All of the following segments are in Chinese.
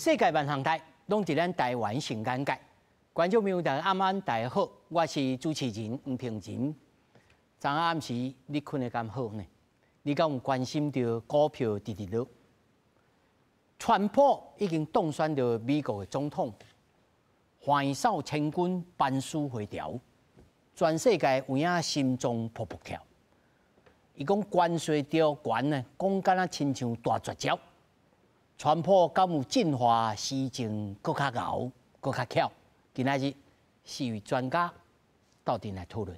世界万项台拢伫咱台湾成眼界。观众朋友大家晚安，大家好，我是主持人黄平仁。昨暗时你困得敢好呢？你敢有关心到股票直直落？川普已经当选到美国的总统，欢扫千军，班师回朝，全世界有影心中噗噗跳。伊讲关税条悬呢，讲敢若亲像大绝招。川普敢有进化施政搁较牛、搁较巧？今仔日4位专家到底来讨论。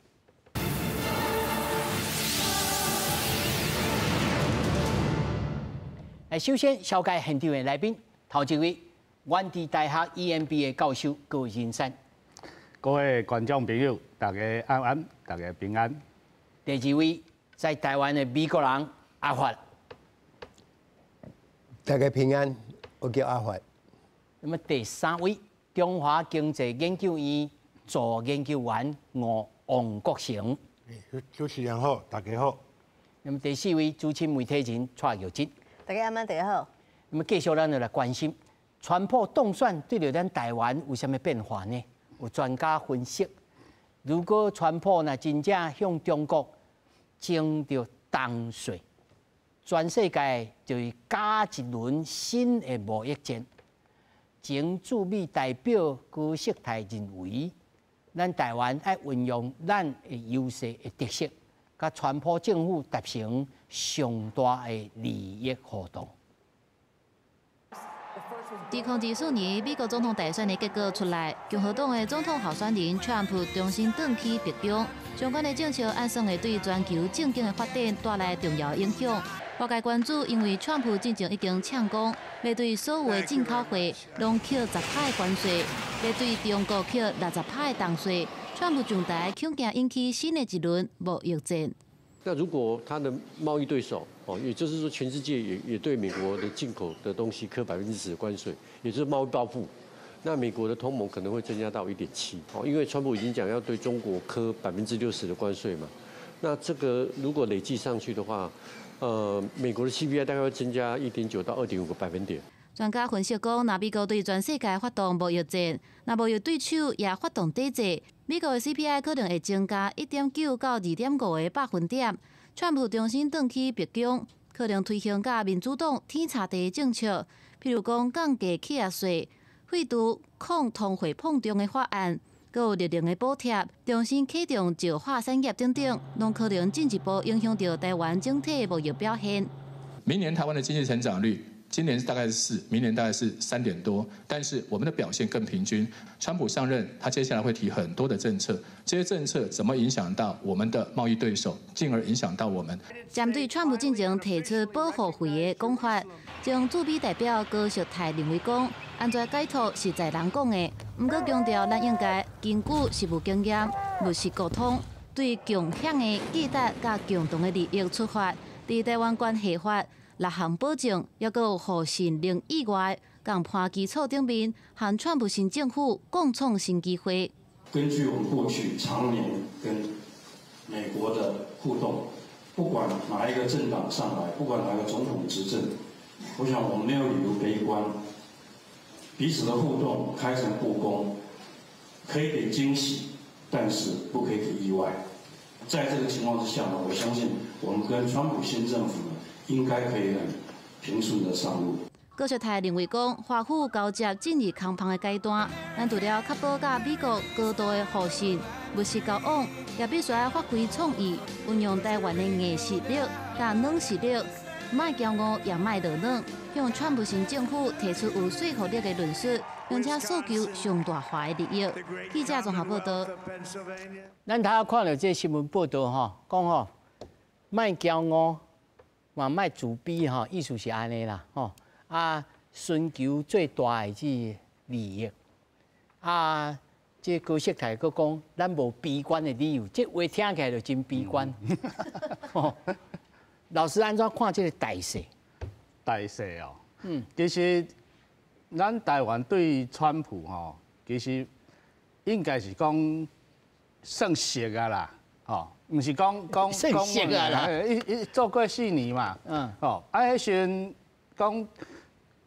首先紹介現場的來賓，頭一位原地大學 EMBA 教授高先生。各位觀眾朋友，大家安安，大家平安。第二位在台灣的美國人阿發。大家平安，我叫阿發。那麼第三位中華經濟研究院助研究員王國成。主持人好，大家好。那麼第四位資深媒體人蔡耀哲。大家晚安，大家好。那麼繼續咱就來關心，川普當選對着咱台灣有啥物變化呢？有專家分析，如果川普呢真正向中國徵着重稅，全世界就會加一輪新的貿易戰。前駐美代表辜錫泰認為，咱台灣要運用咱的優勢的特色。甲川普政府達成上大的利益互動。2024年美國總統大選的結果出來，共和黨的總統候選人川普重新轉去白宮，相關的政策按算會對全球政經的發展帶來重要影響。外界關注，因為川普之前已經搶講，要對所有的進口貨攏扣10%關稅，要對中國扣60%重稅。川普上台，恐驚引起新的一輪貿易戰。那如果他的貿易對手也就是說全世界也對美國的進口的東西課10%的關稅，也就是貿易報復，那美國的通膨可能會增加到1.7，因為川普已經講要對中國課60%的關稅嘛，那這個如果累計上去的話，美國的 CPI 大概會增加1.9到2.5個百分點。專家分析講，若美國對全世界發動貿易戰，若貿易對手也發動抵制，美國的 CPI 可能會增加1.9到2.5個百分點。川普重新轉去白宮，可能推行甲民主黨天差地的政策，譬如講降低企業稅、廢除抗通貨膨脹的法案，還有力量的補貼，重新啟動石化產業等等，攏可能進一步影響到台灣整體貿易表現。明年台灣的經濟成長率。今年大概是4，明年大概是3點多，但是我們的表現更平均。川普上任，他接下來會提很多的政策，這些政策怎麼影響到我們的貿易對手，進而影響到我們？針對川普進前提出保護費的講法，將駐美代表辜錫泰認為講，安怎解讀是在人講的，不過強調咱應該根據實務經驗、務實溝通，對共享的記得甲共同的利益出發，在台灣關係法。6項保證，也有互信令以外，共盤基礎頂面，和川普新政府共創新機會。根據我們過去常年跟美國的互動，不管哪一個政黨上來，不管哪個總統執政，我想我們沒有理由悲觀。彼此的互動開誠布公，可以給驚喜，但是不可以給意外。在這個情況之下呢，我相信我們跟川普新政府呢，應該可以很平順的上路。辜錫泰認為講，華府交接進入空旁的階段，咱除了確保甲美國高度的互信、務實交往，也必須要發揮創意，運用台灣的硬實力、甲軟實力，莫驕傲也莫落冷，向川普新政府提出有說服力的論述，並且訴求上大化的利益。記者綜合報道。咱頭看到這新聞報道吼，講吼莫驕傲。嘛，莫自卑吼，意思是安尼啦吼。尋求最大的即利益。即辜錫泰佫講，咱無悲觀的理由，即話聽起來就真悲觀。老師安怎看這個大勢？大勢哦，其實咱台灣對川普吼，其實應該是講算熟啊啦，吼。唔是講熟啊啦，伊做過4年嘛，迄時講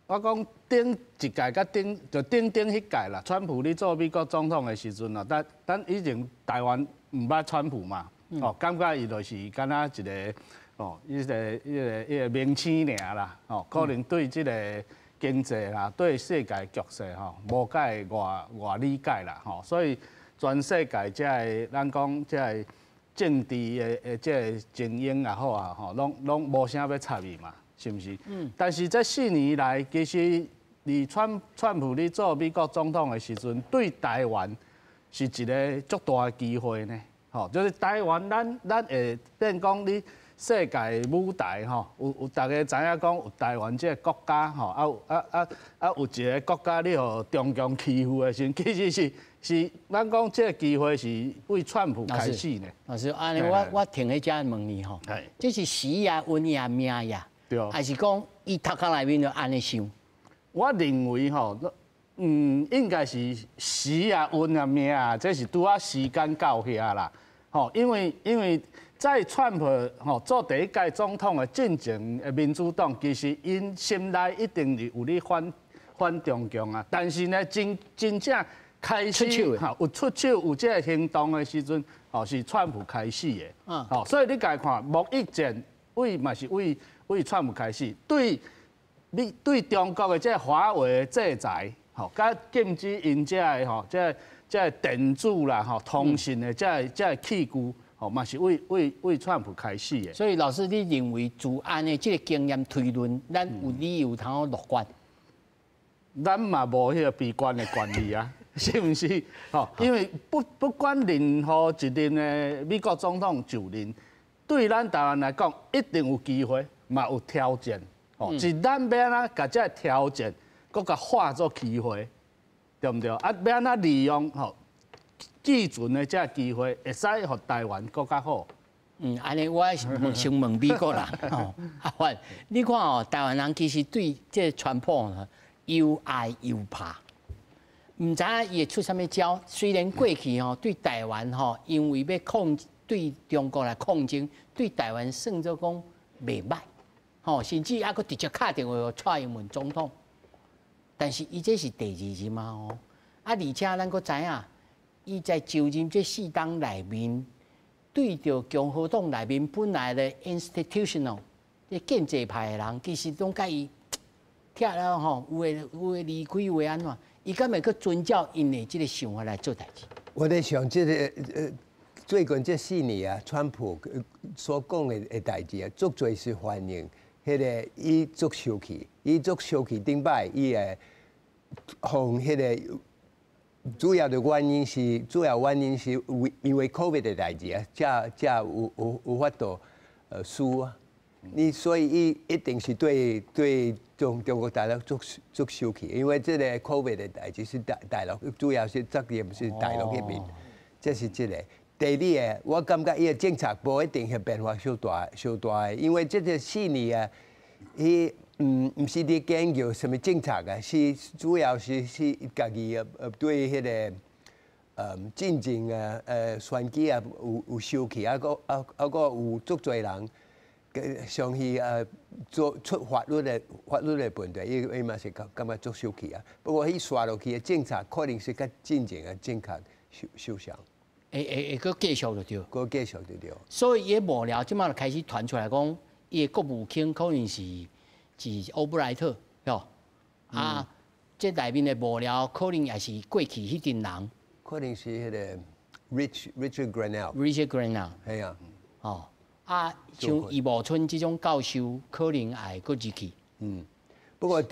我讲顶一届甲顶迄届啦，川普咧做美国总统的时阵哦，咱以前台湾唔捌川普嘛，哦，感觉伊就是敢若一个哦，一个明星尔啦，哦，可能对即个经济啦，对世界局势吼，无解外理解啦，吼，所以全世界即个咱讲即个政治的即个精英也好啊，吼，拢无啥要插伊嘛。是毋是？但是这4年来，其实你川普咧做美国总统的时阵，对台湾是一个足大的机会呢。吼，就是台湾咱会变讲你世界舞台吼，有大家知影讲有台湾这个国家吼，有一个国家你互中共欺负的时候，其实是咱讲这个机会是为川普开始呢。老师，安尼我停喺遮问你吼，这是时也、运也、命也。还是讲伊头壳内面就安尼想？我认为吼，应该是时啊、运啊、命啊，这是拄啊时间到遐啦。吼，因为在川普吼做第一届总统的进程，民主党其实因心内一定是有咧反中共啊，但是呢，真正开始吼有出手有这个行动的时阵，吼是川普开始的。吼，所以你家看贸易战嘛是为川普开始，对中国的这华为制裁，吼，甲禁止因这个吼，这电子啦，吼，通信的这器具，吼，嘛是为川普开始的。所以老师，你认为自安的这个经验推论，咱有理由通好乐观？咱嘛无迄个悲观的权利啊，是毋是？吼，因为不管任何一任的美国总统就任，对咱台湾来讲，一定有机会。嘛有挑战，哦，是咱要安怎甲这挑战，搁甲化作机会，对毋对？啊，要安怎利用吼寄存的这机会，会使互台湾搁较好。安尼我先问美国啦，吼，阿范，你看哦，台湾人其实对这川普又爱又怕，唔知影伊会出啥物招。虽然过去吼对台湾吼，因为要对中国来抗争，对台湾算做讲袂歹。吼，甚至还佫直接敲电话蔡英文总统，但是伊这是第2任嘛吼，而且咱佫知影，伊在就任这4党内面，对着共和党内面本来的 institutional 这建制派的人，其实拢甲伊拆了吼，有诶离开，有诶安怎，伊敢会佫遵照因的这个想法来做代志？我在想这个最近这4年啊，川普所讲的代志啊，足侪是反映。迄个伊足生气，顶摆伊会从迄个主要原因是因为 COVID 的代志啊，才有法度输啊。所以伊一定是对中国大陆足生气，因为这个 COVID 的代志是大陆主要是责任是大陆那边，这是这个。第二个，我感觉伊个政策无一定係變化小大的，因為這個4年啊，伊唔是啲研究什麼政策啊，是主要是家己對迄個進程啊選舉啊有生氣，啊個有足多人上去做出法律的問題，伊嘛是感覺足生氣啊。不過伊刷落去嘅政策，可能是甲進程嘅政策受傷。会佫繼續就對，佫繼續就對。所以伊幕僚即馬就開始傳出來講，伊個國務卿可能是歐布萊特，喲，啊，即內面的幕僚可能也是過去迄陣人，可能是迄個 Richard Grenell，係啊，哦，啊，像余茂春這種教授，可能會佫入去。不過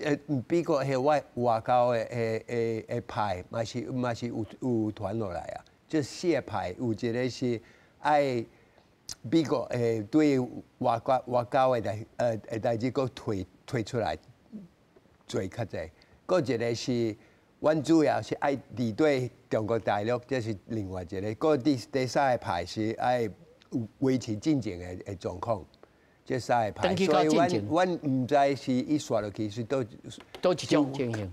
美國係外交嘅派，嘛是有傳落來啊。即4個派有一個是愛美國對外交嘅代志，佫推出來做較濟。佫一個是，阮主要是愛敵對中國大陸，這是另外一個。佫第3個派是愛維持進程嘅狀況，這3個派。所以阮唔知是伊刷落去是倒一種情形，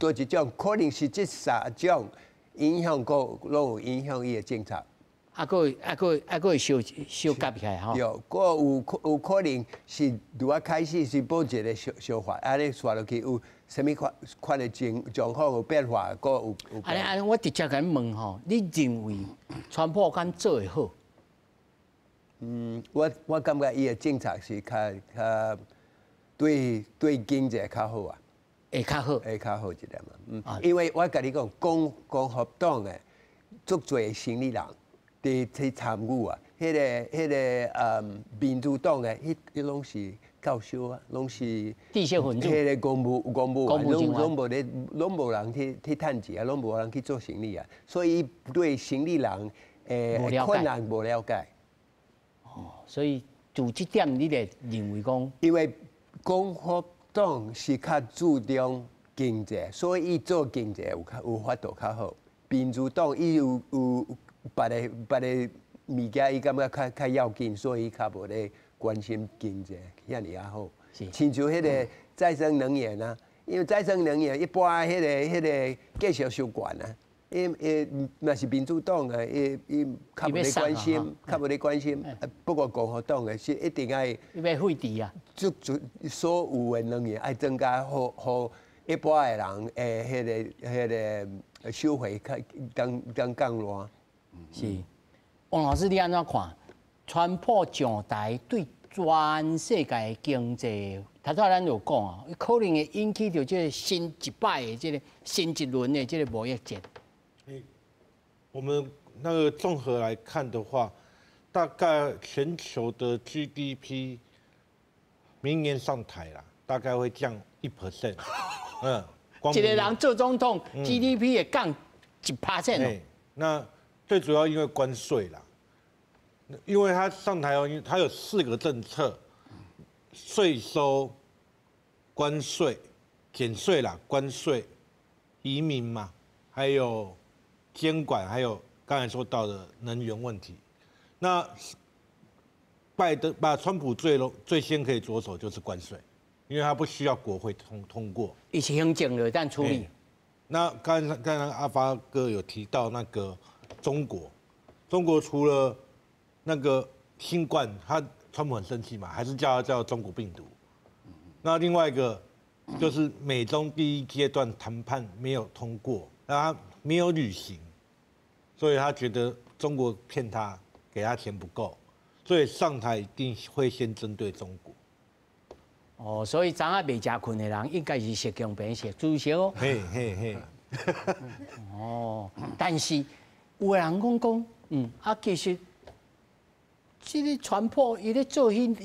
可能是這3種。影響個攏有影響伊個政策，会小夹起来吼。有，有可能是拄啊开始是保一个小法，安尼刷落去有啥物款的状况有变化，个有。安尼，我直接甲你问吼，你认为川普敢做会好？我感觉伊的政策是较对经济较好啊，会较好，会较好一点嘛。因为我甲你讲，共和党的足侪生理人伫参与啊，迄个民主党的迄拢是教授啊，拢是地下分子，迄个公务啊，拢无人去趁钱啊，拢无人去做生理啊，所以对生理人困难无了解。所以就这点，你咧认为讲，因为共和党是较注重经济，所以伊做经济有法度较好。民主党伊有别个物件，伊感觉较要紧，所以伊较无咧关心经济遐尔啊好。亲像迄个再生能源啊，因为再生能源一般迄个继续收管啊。那是民主党的，伊较无咧关心，较无咧关心。不过共和党的是一定爱。伊要废除啊！所有的能源爱增加，互一般的人迄个收费降落。是，王老师你安怎看？川普上台对全世界的经济，头先咱有讲啊，可能会引起着这个新一摆的这个新一轮的这个贸易战。我们那个综合来看的话，大概全球的 GDP 明年上台啦，大概会降1%。一个人做总统，GDP 也降1%哦。那最主要因为关税啦，因为他上台哦，因为他有4个政策：税收、关税、减税啦、关税、移民嘛，还有监管，还有刚才说到的能源问题。那川普最先可以着手就是关税，因为他不需要国会通过，一起行政的但处理。那刚才阿发哥有提到那个中国除了那个新冠，川普很生气嘛，还是叫中国病毒。那另外一个就是美中第1阶段谈判没有通过，那他没有履行，所以他觉得中国骗他，给他钱不够，所以上台一定会先针对中国。哦，所以昨下未食困的人，应该是食强病食猪血哦。嘿嘿嘿。哦，但是有的人讲，其实这个川普伊咧做迄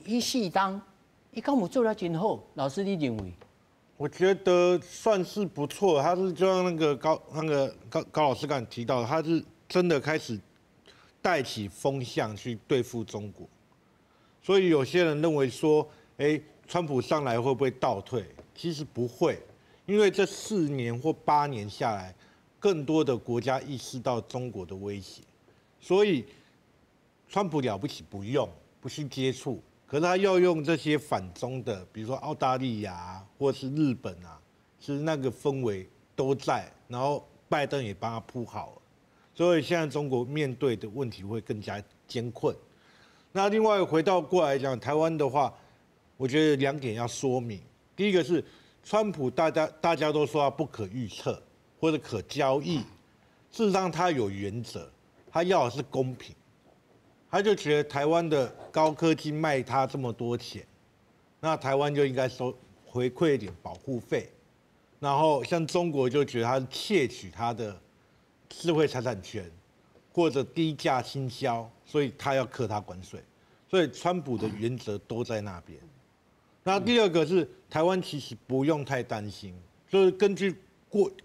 4档，伊敢有做得真好？老师，你认为？我觉得算是不错，他是就像那个高老师刚才提到，他是真的开始带起风向去对付中国，所以有些人认为说，川普上来会不会倒退？其实不会，因为这4年或8年下来，更多的国家意识到中国的威胁，所以川普了不起不去接触。可是他要用这些反中的，比如说澳大利亚或是日本啊，其实那个氛围都在，然后拜登也帮他铺好了，所以现在中国面对的问题会更加艰困。那另外回到过来讲，台湾的话，我觉得2点要说明。第一个是川普大家都说他不可预测或者可交易，事实上他有原则，他要的是公平。他就觉得台湾的高科技卖他这么多钱，那台湾就应该回馈一点保护费。然后像中国就觉得他是窃取他的智慧财产权或者低价倾销，所以他要课他关税。所以川普的原则都在那边。那第二个是台湾其实不用太担心，就是根据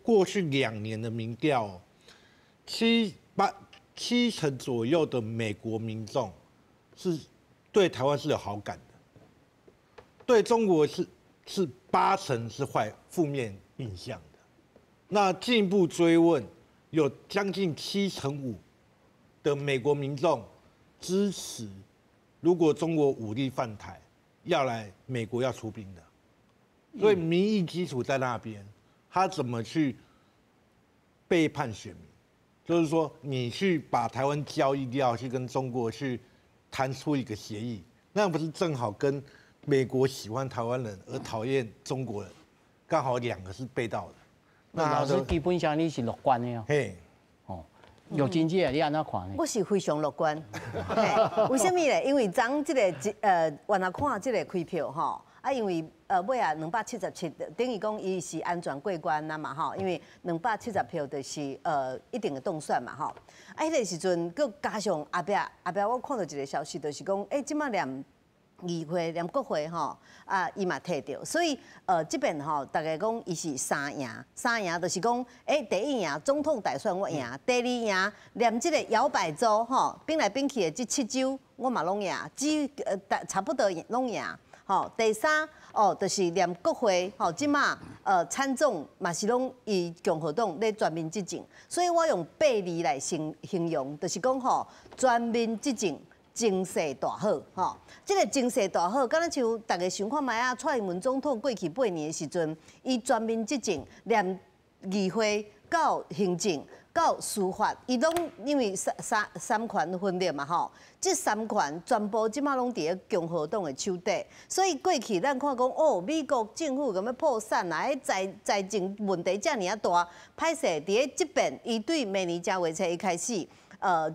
过去2年的民调，70%左右的美国民众是对台湾是有好感的，对中国是80%是负面印象的。那进一步追问，有将近75%的美国民众支持，如果中国武力犯台，要来美国要出兵的。所以民意基础在那边，他怎么去背叛选民？就是说你去把台湾交易掉，去跟中国去谈出一个协议，那不是正好跟美国喜欢台湾人而讨厌中国人，刚好两个是背道的。那老师基本上你是乐观的哦。嘿，哦，有经济你安怎看呢？我是非常乐观。为什么呢？因为昨这个原来看这个开票吼，啊，因为尾啊277，等于讲伊是安全过关啦嘛吼，因为270票就是一定的动算嘛吼。啊，迄个时阵，佮加上后壁我看到一个消息，就是讲，即马连议会、连国会吼，啊，伊嘛摕着，所以这边吼，大家讲伊是三赢，就是讲，第一赢总统大选我赢，第二赢连这个摇摆州吼，并来并去的这7州我嘛拢赢，差不多拢赢。吼，第三就是连国会吼，即马参众嘛是拢以共和党咧全面执政，所以我用8字来形容，就是讲吼，全面执政。经势大好，吼！这个经势大好，敢若像大家想看卖啊，蔡英文总统过去8年的时阵，伊全面执政，连议会到行政到司法，伊拢因为三权分立嘛，吼！这3权全部即马拢伫咧共和党的手底，所以过去咱看讲哦，美国政府咁要破产啦，财政问题遮尔啊大，歹势伫咧即边，伊对明年正月初一开始。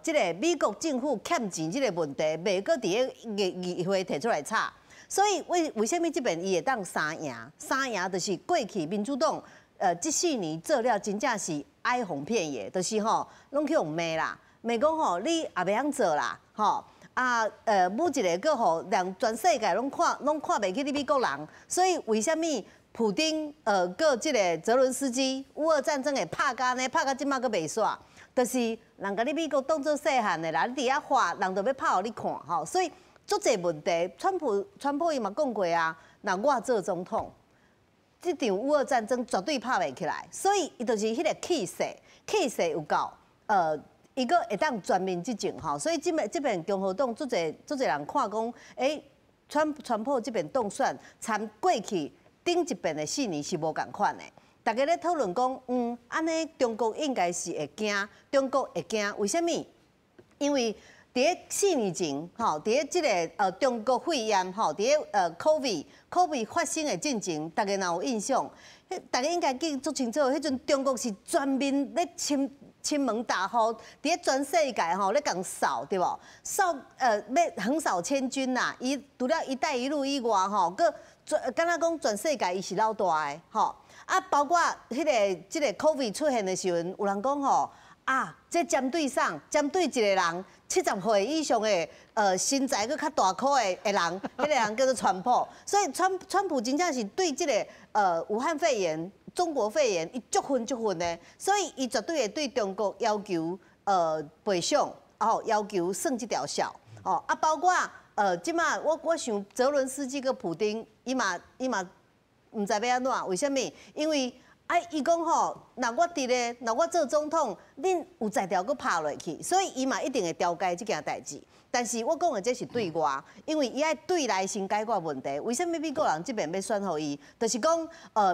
这个美国政府欠钱这个问题，袂搁伫咧议会提出来吵，所以为什么这边伊会当三赢？三赢就是过去民主党这4年做了真正是哀鸿遍野，就是吼拢去用骂啦，骂讲吼你也袂晓做啦，吼啊每一个个吼让全世界拢看袂起你美国人，所以为什么？普丁个这个泽伦斯基乌俄战争会拍甲呢？拍甲即马个袂煞，就是人甲你美国当作细汉的啦，你伫遐画，人就要拍互你看吼。所以足侪问题，川普伊嘛讲过啊，那我做总统，这场乌俄战争绝对拍袂起来。所以伊就是迄个气势有够，伊个会当全面执政吼。所以这边共和党足侪人看讲，川普这边当选参过去。顶一遍的4年是无共款的，大家咧讨论讲，安尼中国应该是会惊，中国会惊，为什么？因为伫咧4年前，吼，伫咧即个中国肺炎，吼，伫咧COVID 发生的进程，大家若有印象，大家应该记足清楚，迄阵中国是全面咧亲门大户，伫咧全世界吼咧共扫，对无？扫要横扫千军呐！伊除了一带一路以外，吼，个敢若讲全世界伊是老大的，吼啊，包括即个 COVID 出现的时阵，有人讲吼啊，这针对啥？针对一个人70岁以上的身材佫较大颗的人，迄个人叫做川普。所以川普真正是对即个武汉肺炎、中国肺炎，伊足恨的，所以伊绝对会对中国要求赔偿，然后要求算这条数，哦啊，包括。即马我想泽伦斯基个普丁，伊嘛唔知要安怎？为什么？因为伊讲吼，那我做总统，恁有才调佫拍落去，所以伊嘛一定会调解这件代志。但是我讲的这是对外，因为伊爱对内先解决问题。为什么美国人这边要选互伊？就是讲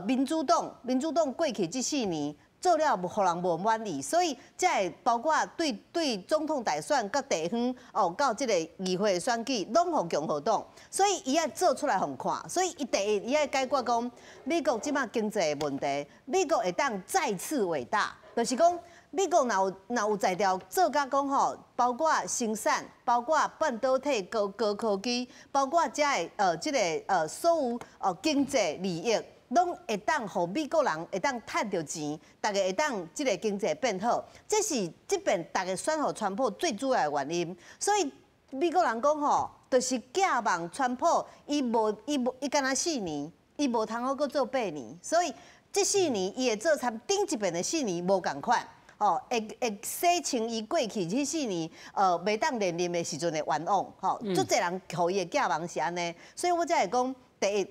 民主党过去这4年。做了互人无满意，所以才会包括对总统大选、甲地方到这个议会的选举，拢互共和党，所以伊爱做出来互看。所以第一，伊爱解决讲美国即马经济的问题，美国会当再次伟大，就是讲美国若有才调做甲讲吼，包括生产，包括半导体、高科技，包括遮的即个所有经济利益。拢会当，互美国人会当赚到钱，大家会当即个经济变好，这是这边大家选互川普最主要的原因。所以美国人讲吼，就是寄望川普，伊敢若4年，伊无通好搁做8年，所以这4年伊会做参顶一遍的4年无共款。哦，会洗清伊过去这4年袂当连任的时阵的冤枉。吼，足侪人互伊的寄望是安尼，所以我才会讲第一。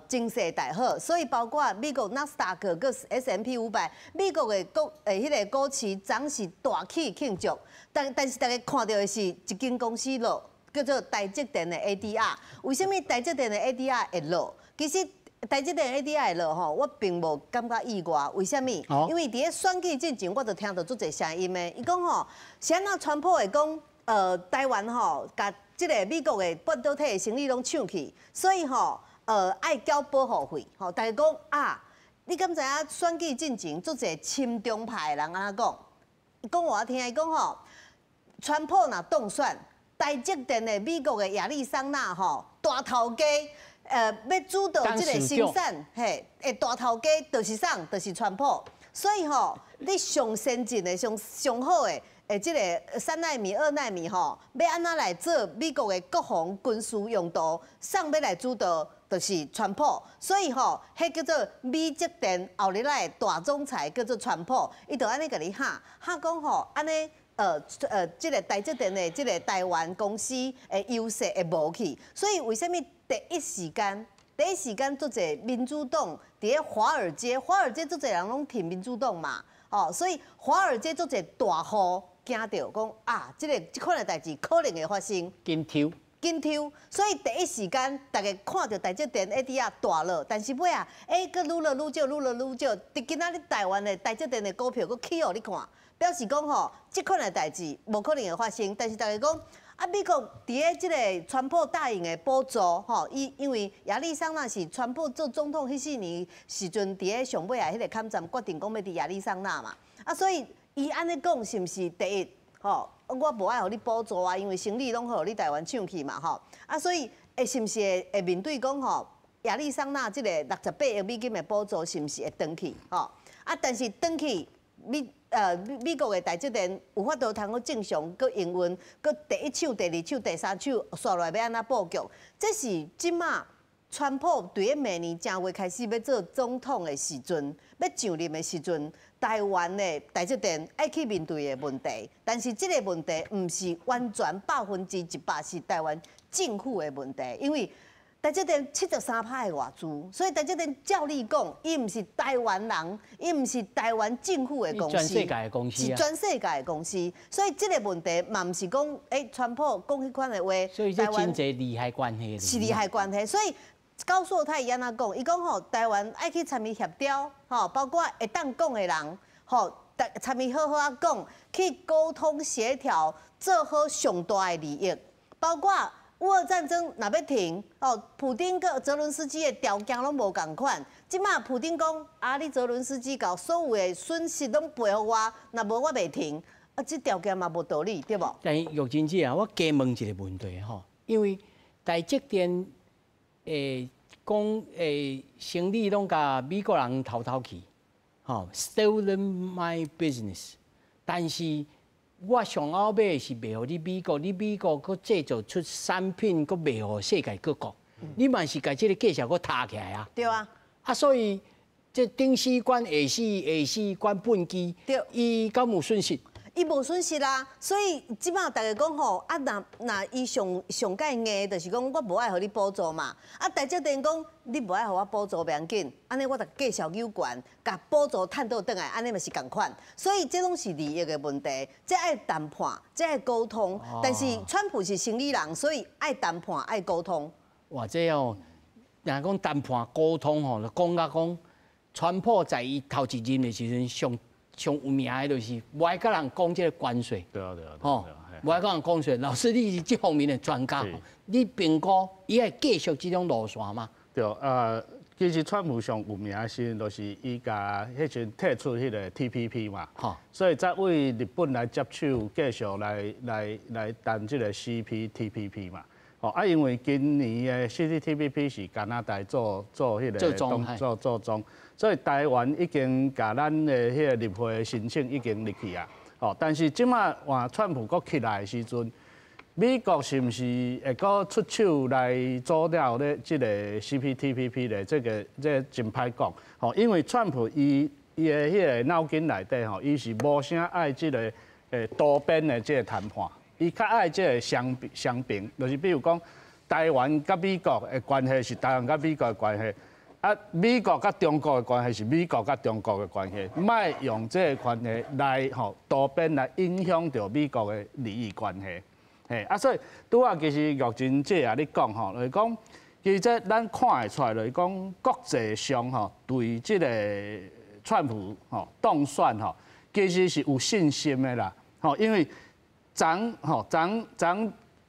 经济大好，所以包括美国纳斯达克个 S&P 500，美国的迄个股市总是大起庆祝，但是大家看到的是一间公司落，叫做台积电的 ADR。为什么台积电的 ADR 会落？其实台积电 ADI 了吼，我并无感觉意外，为什么？因为伫咧选举进前，我就听到足侪声音的，伊讲吼，是安那川普会讲，台湾吼，甲即个美国的半导体的生意拢抢去，所以吼，爱交保护费，吼，大家讲啊，你敢知影选举进前足侪亲中派的人安怎讲？伊讲我听，伊讲吼，川普若当选，台积电的美国的亚利桑那吼大头家。要主导这个生产，嘿，大头家就是啥？就是川普。所以吼，你上先进的、上好的，这个3奈米、2奈米吼，要安怎来做美国的国防军事用途，上要来主导，就是川普。所以吼，迄叫做美积电后日来大总裁叫做川普，伊就安尼甲你喊讲吼，安尼。这个台积电的这个台湾公司的优势会无去，所以为什么第一时间做者民主党伫咧华尔街做者人拢挺民主党嘛，所以华尔街做者大户惊到讲啊，这款的代志可能会发生。紧抽，所以第一时间大家看到台积电 ADR 大了，但是尾啊，佫愈来愈少，伫今仔日台湾的台积电的股票佫起互你看。表示讲吼，即款的代志无可能会发生，但是大家讲啊，美国伫咧即个川普答应的补助吼，因为亚利桑那是川普做总统迄4年时阵，伫咧上尾啊迄个坎站决定讲要伫亚利桑那嘛，所以伊安尼讲是毋是第一吼？我无爱互你补助啊，因为生理拢互你台湾抢去嘛吼，所以是毋是会面对讲吼亚利桑那即个68亿美金的补助是毋是会登去吼？但是登去美国的台积电有法度通去正常去营运，去第一手、第二手、第三手刷落来要安怎布局？这是即马川普对咧明年正月开始要做总统的时阵，要上任的时阵，台湾的台积电爱去面对的问题。但是这个问题唔是完全100%是台湾政府的问题，因为台积电73%的外资，所以台积电照理讲，伊唔是台湾人，伊唔是台湾政府的公司，全世界的公司，是全世界的公司。所以这个问题嘛，唔是讲川普讲迄款的话，所以这真侪利害关系。是利害关系，所以高硕泰伊安怎讲？伊讲吼，台湾爱去参与协调，吼，包括会当讲的人，吼，参与好好啊讲，去沟通协调，做好上大的利益，包括。乌俄战争若要停，普丁跟泽伦斯基的条件拢无共款。即马普丁讲啊，你泽伦斯基搞所有的损失拢赔互我，若无我袂停。这条件嘛无道理，对无？但是玉珍姐啊，我加问一个问题吼，因为台积电讲生意拢甲美国人偷去，stolen my business， 但是。我上后尾是卖互你美国，你美国佫制造出产品，佫卖互世界各国，你嘛是甲即个计划佫搭起来啊？对啊。所以这顶死管下死管本机，伊敢有损失？伊无损失啦，所以即摆大家讲吼，若伊上介硬，就是讲我无爱互你补助嘛。台积电讲你无爱互我补助袂要紧，安尼我就继续有权，甲补助趁倒转来，安尼嘛是共款。所以这拢是利益的问题，这爱谈判，这爱沟通。但是川普是生理人，所以爱谈判，爱沟通。哇，这哦，若讲谈判沟通吼，就讲甲讲，川普在伊头一任的时阵上有名的，就是无爱甲人讲这个关税。对啊。无爱甲人讲税。老师，你是这方面的专家，你评估伊会继续这种路线吗？对，其实川普上有名的时阵，就是伊甲迄阵退出迄个 TPP 嘛，所以才为日本来接手，继续来谈这个 CPTPP 嘛。因为今年的 CPTPP 是加拿大做迄个做中，所以台湾已经甲咱的迄个入会申请已经入去啊。但是即马换川普国起来的时阵，美国是毋是会阁出手来阻了咧？即个 CPTPP 的这真歹讲。因为川普伊的迄个脑筋内底伊是无啥爱即个多边的即个谈判。伊较爱即个双边，就是比如讲，台湾甲美国的关系是台湾甲美国的关系，美国甲中国的关系是美国甲中国的关系，莫用即个关系来多边来影响到美国的利益关系。所以拄仔其实玉珍姐啊，你讲就是讲，其实咱看会出来，就是讲国际上吼对这个川普吼当选吼，其实是有信心的啦。吼，因为昨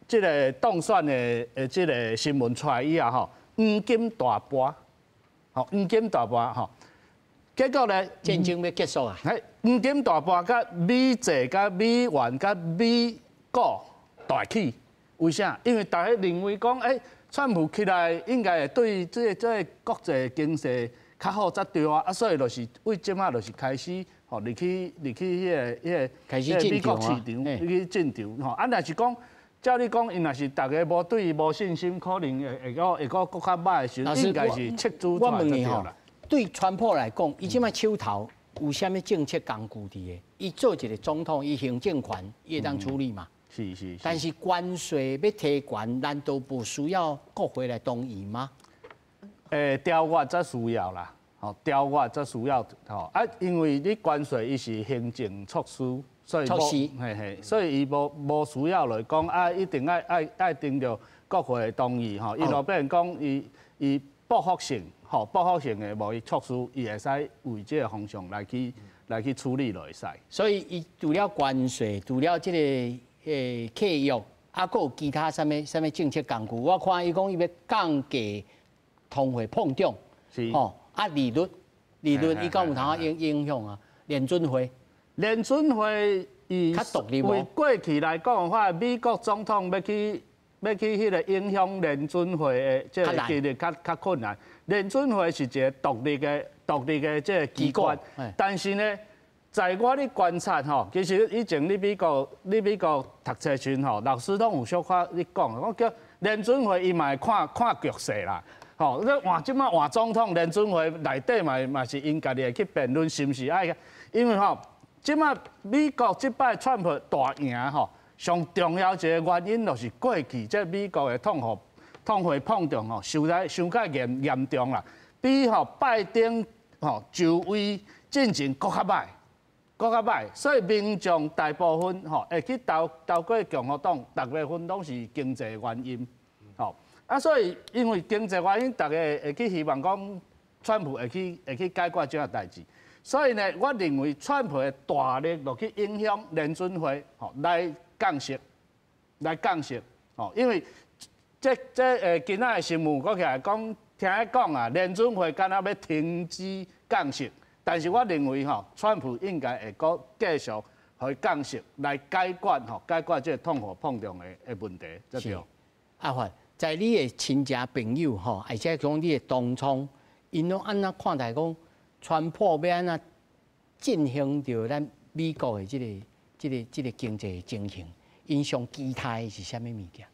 这个当选的这个新闻出来以后吼，黄金大波，吼黄金大波吼，结果呢战争要结束啊！黄金大波甲美债、甲美元、甲美股大起，为啥？因为大家认为讲，川普起来应该会对这个国际经济较好才对啊，所以就是为即马就是开始吼入去迄个开始美国市场去进场吼。啊，若是讲照你讲，因若是大家无对伊无信心，可能会搁更较歹的时候，应该是撤资出来就对啦。对川普来讲，伊即摆手头有啥物政策工具伫个？伊做一个总统，伊行政权伊会当处理嘛？是。但是关税要提悬，难道不需要国会来同意吗？调阅则需要啦，吼，调阅则需要吼啊，因为你关税伊是行政措施，所以所以伊无需要来讲啊，一定爱定着国会同意吼，伊就变成讲伊报复性吼，报复性的贸易措施，伊会使为这个方向来去处理就会使。所以伊除了关税，除了这个契约，还佫有其他什么政策工具？我看伊讲伊要降低通货膨胀，是吼啊利率，伊讲有通影响啊？联准会伊较独立为过去来讲的话，美国总统要去迄个影响联准会的这个其实较困难。联准会是一个独立的这个机关，但是呢，在我咧观察吼，其实以前你美国读册时吼，老师拢有小可咧讲，我叫联准会伊嘛会看局势啦。吼，你换即马换总统，联准会内底嘛是因家己会去辩论是毋是爱，因为吼，即马美国即摆川普大赢吼，上重要一个原因就是过去这美国的通货膨胀吼，受较严重啦，比拜登就位进程搁较歹，所以民众大部分会去投过共和党，大部分拢是经济原因，啊，所以因为经济原因，大家会去希望讲川普会去解决这个代志，所以呢，我认为川普的大力落去影响联准会来降息，因为今仔的新闻讲起来讲，听伊讲啊，联准会敢若要停止降息，但是我认为川普应该会搁继续去降息来解决这通货膨胀的问题，这对。阿发，在你的亲戚朋友而且讲你的同窗，因拢安怎看待讲川普要安怎振兴到咱美国的这个经济情形，因上期待是啥物物件？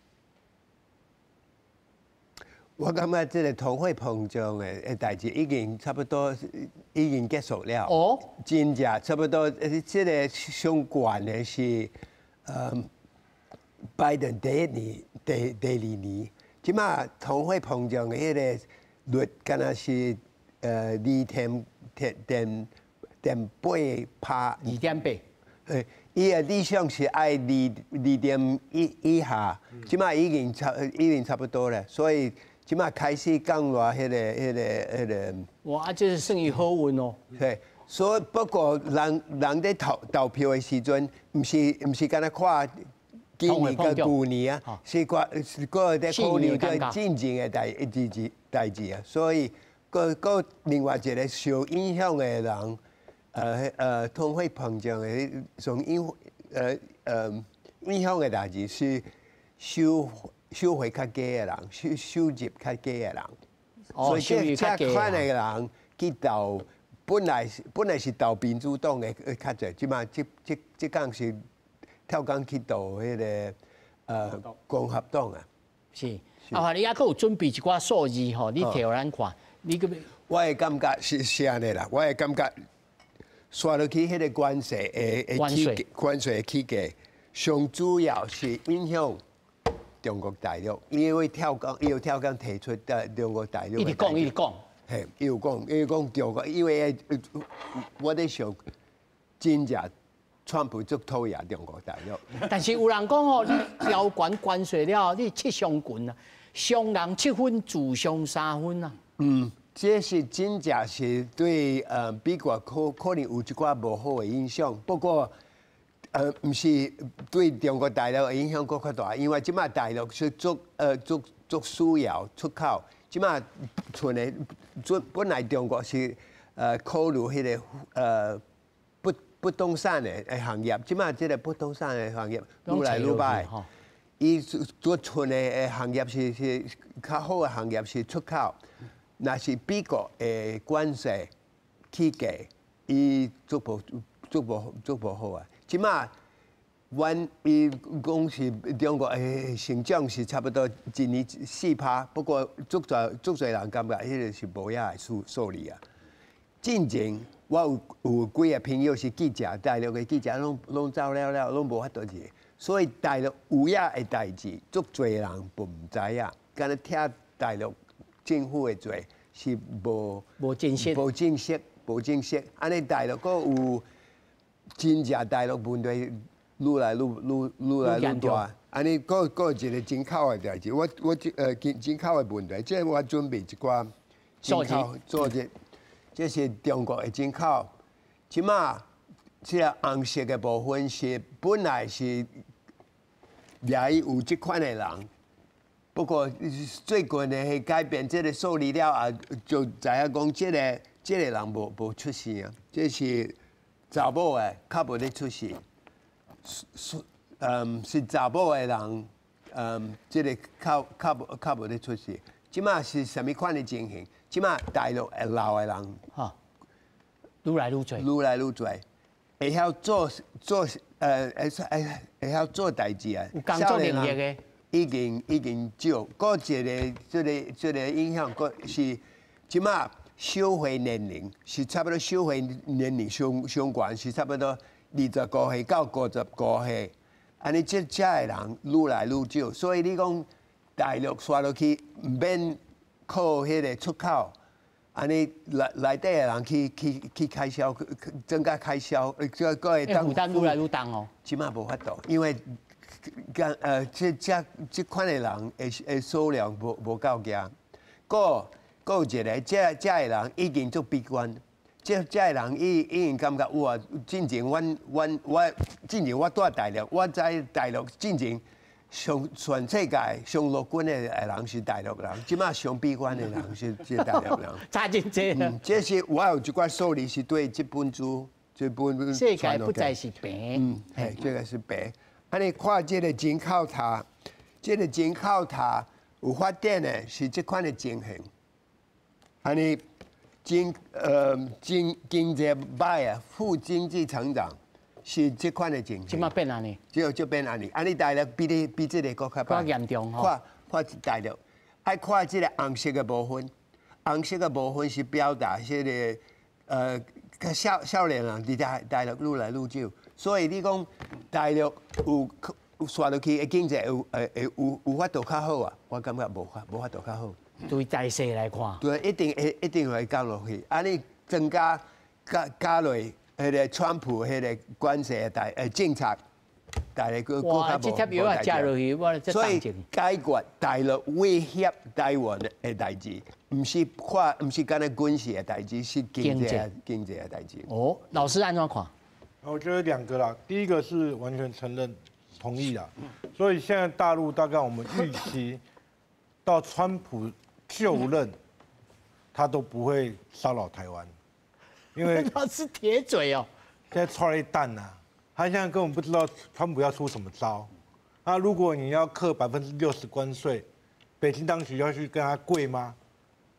我感觉这个通货膨胀的代志已经差不多已经结束了。哦，真正差不多，这个上悬的是拜登第一年、第二年，即马通货膨胀的迄个率，敢若是2.8%。2.8。伊的理想是爱2.1以下，即马已经差不多了，所以。即马开始降落迄个，哇！这是算伊好运哦。对，所以不过人在投票的时阵，唔是干那看今年跟旧年啊，是个在考虑个进前的代志啊，所以个另外一个受影响的人，通货膨胀的受影响的代志是收回较低的人，收入较低的人，所以这款的人去投，本来是投民主党的较侪，即马即讲是跳岗去投迄个共和党啊。是，啊，你还佫有准备一寡数字吼，你摕互咱看，你个我的感觉是安尼啦，我的感觉刷落去迄个关税的起价，上主要是影响。中国大陆，伊有跳岗提出的中国大陆。一直讲，嘿，伊有讲中国，因为我在想，真正川普足讨厌中国大陆。但是有人讲你调关税了，你七伤拳啊！伤人7分，自伤3分啊。这是真正是对美国可能有一寡无好的影响，不过唔是对中国大陆的影响更较大，因为即马大陆是足需要出口，即马存的本来中国是考虑迄个不动产的行业，即马即个不动产的行业愈来愈歹。伊做存的行业是较好的行业是出口，若是美国的关税起价，伊足无好啊。即马伊讲是中国的成长是差不多一年4%，不过足侪人感觉迄个是无遐的数字啊。进前我有几个朋友是记者，大陆的记者拢走了，拢无法度去。所以大陆有影的代志，足侪人不唔知影，敢若听大陆政府的做是无正式，安尼大陆佫有真正大陆问题愈来愈大，安尼佫有一个进口的代志，我进口的问题，即我准备一寡进口做这是中国的进口，即马。这个红色的部分是本来是也有这款的人，不过最近的改变这个数字了啊，就知影讲这个人无出事啊，这是查某的较无咧出事，是查某的人，这个较无咧出事。即马是什么款的情形？即马大陆的老的人，愈来愈多。会晓做会晓做代志啊！有工作能力的已经少。搁一个这个影响，搁是即马收回年龄是差不多收回年龄上悬是差不多25岁到55岁，安尼这的人愈来愈少，所以你讲大陆刷落去唔免靠迄个出口。安尼内底的人去开销，增加开销，个会当负担愈来愈重哦。即马无法度，因为这款的人的数量无够强。个有一个，这的人已经做闭关，这的人已经感觉哇，进前我进前我住大陆，我在大陆进前。全世界上乐观的人是大陆人，即马上悲观的人是大陆人。差真多。这是我有一寡数字是对这本书，世界不再是平。这个是平。安尼看这个进口塔，这个进口塔有发展的是这款的情形。安尼经济歹啊，负经济成长。是这款的情形，即马变安尼，就变安尼。安尼大陆比这个更较较严重吼。看大陆，爱看这个红色的部分，红色的部分是表达这个少年人伫大陆愈来愈少，所以你讲大陆有刷落去的经济有法度较好啊，我感觉无法度较好。对大势来看，对，一定会降落去。安尼增加落。迄个川普迄个关税的政策，大家个哇，这贴药啊，食落去，我这所以解决大陆威胁台湾的代志，唔是干那军事的代志，是经济的代志。哦，老师安怎看？我觉得2个啦，第一个是完全承认、同意啦。所以现在大陆大概我们预期到川普就任，他都不会骚扰台湾。因为他是铁嘴哦，现在踹了一弹呐，他现在根本不知道川普要出什么招。那如果你要课60%关税，北京当局要去跟他跪吗？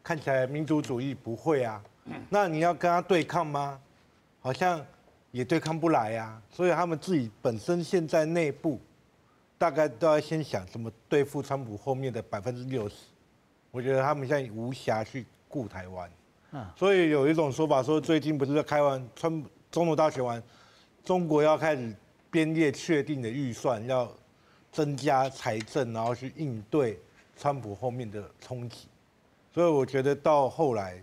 看起来民族主义不会啊。那你要跟他对抗吗？好像也对抗不来啊。所以他们自己本身现在内部大概都要先想怎么对付川普后面的60%。我觉得他们现在无暇去顾台湾。所以有一种说法说，最近不是在开完总统大选完，中国要开始编列确定的预算，要增加财政，然后去应对川普后面的冲击。所以我觉得到后来，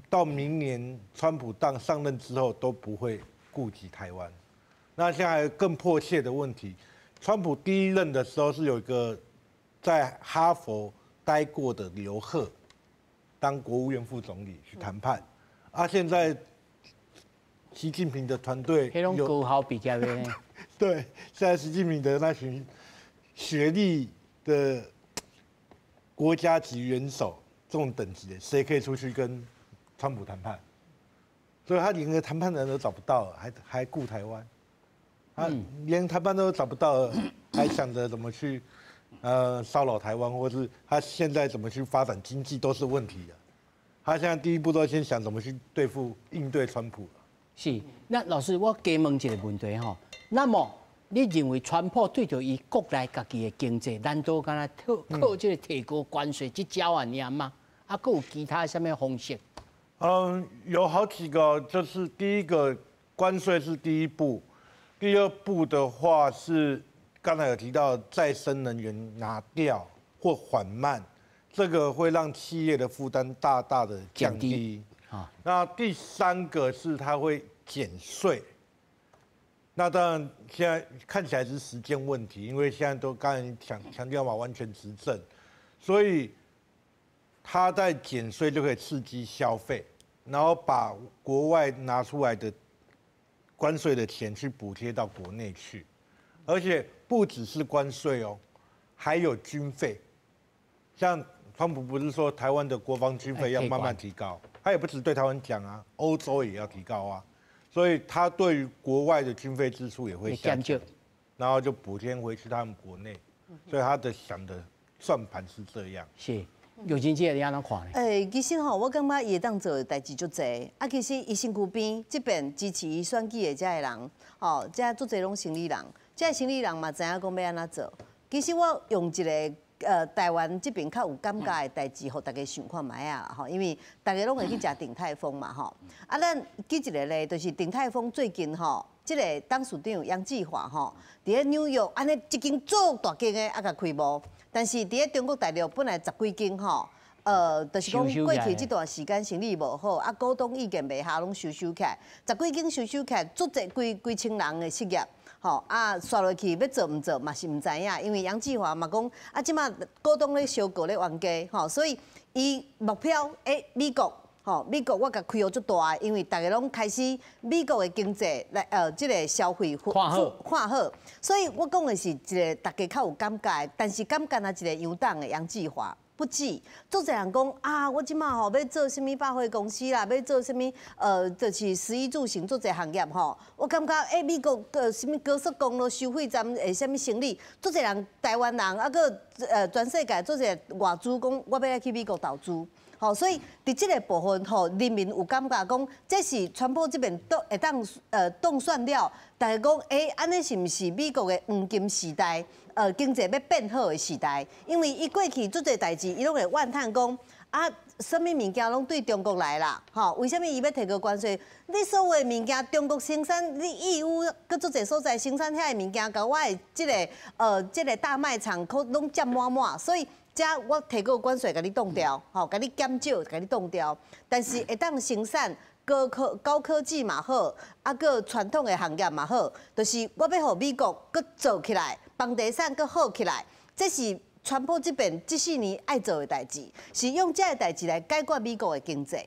到明年川普上任之后都不会顾及台湾。那现在还有更迫切的问题，川普第1任的时候是有一个在哈佛待过的刘鹤当国务院副总理去谈判，现在习近平的团队黑龙高校毕业的，对，现在习近平的那群学历的国家级元首这种等级的，谁可以出去跟川普谈判？所以他连个谈判人都找不到了，还顾台湾，他连谈判都找不到了，还想着怎么去骚扰台湾，或是他现在怎么去发展经济都是问题的。他现在第一步都先想怎么去应对川普。是，那老师，我加问一个问题吼，那么你认为川普对着伊国内家己的经济，难道敢若靠这个提高关税这招而已吗？还有其他什么方式？有好几个，就是第一个关税是第一步，第二步的话是刚才有提到再生能源拿掉或缓慢，这个会让企业的负担大大的降低。那第三个是它会减税，那当然现在看起来是时间问题，因为现在都刚才强调嘛，完全执政，所以它在减税就可以刺激消费，然后把国外拿出来的关税的钱去补贴到国内去，而且不只是关税哦，还有军费，像川普不是说台湾的国防军费要慢慢提高，他也不只对台湾讲啊，欧洲也要提高啊，所以他对于国外的军费支出也会下降，然后就补贴回去他们国内，所以他的想的算盘是这样。是，有经济你安怎看呢？其实吼，我感觉伊会当做的代志足侪，其实伊身躯边这边支持伊选举的这个人，这足侪拢生理人，这生理人嘛知影讲要安怎做。其实我用一个。台湾这边较有感觉的代志，互大家想看卖啊吼，因为大家拢会去食鼎泰丰嘛吼。咱举一个例，就是鼎泰丰最近吼，这个董事长杨致华吼，伫咧纽约安尼一间做大间的甲开幕，但是伫咧中国大陆本来10几间吼。就是讲过去这段时间生意无好，股东意见袂下，拢收起来，10几间收起来，足侪几千人的失业。刷落去要做唔做嘛是唔知影，因为杨致华嘛讲即马股东咧收购咧冤家，所以伊目标美国，美国我甲开好足大，因为大家拢开始美国的经济来即个消费看好，所以我讲的是一个大家较有感觉，但是感觉啊一个洋党的杨致华。不止，足侪人讲我即马要做什么百货公司啦，要做什么就是食衣住行足侪行业吼。我感觉美国什么高速公路收费站什么生理，足侪人台湾人个全世界足侪外资讲我要来去美国投资。所以伫即个部分人民有感觉讲，这是川普这边都会当动算了，大家讲安尼是毋是美国的黄金时代？经济要变好的时代，因为伊过去做侪代志，伊拢会怨叹讲什么物件拢对中国来啦，为什么伊要提高关税？你所有的物件中国生产，你义乌搁做侪所在生产遐的物件，甲我的即个大卖场拢占满满，所以我提高关税，甲你冻掉，甲你减少，甲你冻掉，但是会当生产。高科技嘛好，个传统的行业嘛好，就是我要互美国搁做起来，房地产搁好起来，这是川普这边这4年爱做的代志，是用这个代志来解决美国的经济。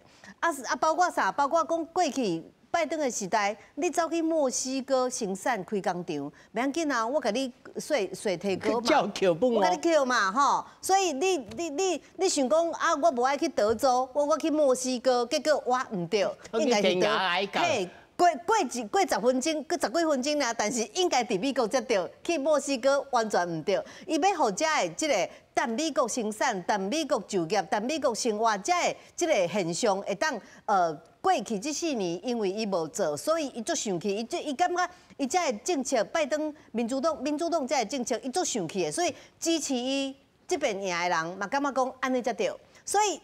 包括啥？包括讲过去拜登的时代，你走去墨西哥生产开工厂，袂要紧啊，我甲你税提高嘛，我甲你扣嘛吼。所以你想讲我无爱去德州，我去墨西哥，结果我唔对，应该是嘿。过10分钟，过10几分钟啦，但是应该伫美国才对，去墨西哥完全唔对。伊要互遮的即个但美国生产、但美国就业、但美国生活，遮的即个现象会当过去这4年，因为伊无做，所以伊足生气。伊感觉伊遮的政策，拜登民主党遮的政策，伊足生气的，所以支持伊这边赢的人嘛，感觉讲安尼才对。所以